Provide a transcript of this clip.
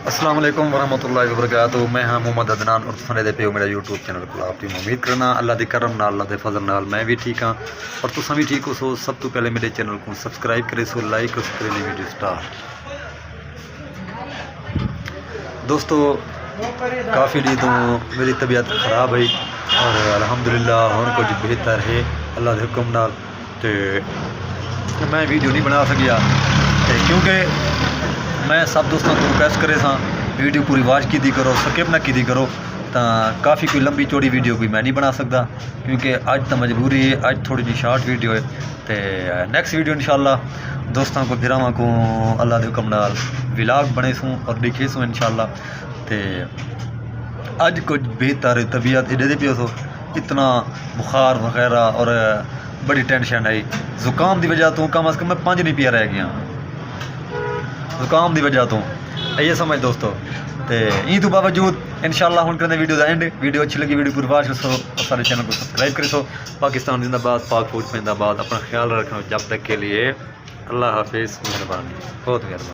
अस्सलाम वालेकुम वरहमतुल्लाहि वबरकातुहू। मैं हाँ मोहम्मद अदनान और तुसां दे पे हो मेरा यूट्यूब चैनल को आप उम्मीद करना अल्लाह दे करम नाल अल्लाह दे फजल नाल मैं भी ठीक हाँ और तुसां भी ठीक हो। सो सब तो पहले मेरे चैनल को सब्सक्राइब करे सो लाइक और करे वीडियो स्टार्ट। दोस्तों काफ़ी दी तो मेरी तबीयत ख़राब है और अल्हम्दुलिल्लाह हुण कुछ बेहतर है अल्लाह के हुक्म नाल। ते मैं वीडियो नहीं बना सकिया क्योंकि मैं सब दोस्तों को रिक्वेस्ट करे सा वीडियो पूरी वाच की करो स्किप ना की करो तो काफ़ी कोई लंबी चौड़ी वीडियो कोई मैं नहीं बना सकता क्योंकि अज तो मजबूरी है। अज थोड़ी जी शार्ट वीडियो है तो नैक्सट वीडियो इंशाल्लाह दोस्तों को फिर को अल्लाह के हुक्म नाल व्लॉग बने सूँ और दिखे सूँ इंशाल्लाह। तो अज कुछ बेहतर तबीयत इधे पे सो इतना बुखार वगैरह और बड़ी टेंशन आई जुकाम की वजह तो कम अज़ कम मैं 5 नहीं पिया रह गया जुकाम की वजह तो ये समझ दोस्तों। तो ई तो बावजूद इंशाल्लाह हुण करने वीडियो का एंड। वीडियो अच्छी लगी वीडियो पूरी वाच करो और सारे चैनल को सब्सक्राइब करो। पाकिस्तान जिंदाबाद, पाक फूड जिंदाबाद। अपना ख्याल रखना जब तक के लिए अल्लाह हाफिज़। मेहरबानी बहुत मेहरबानी।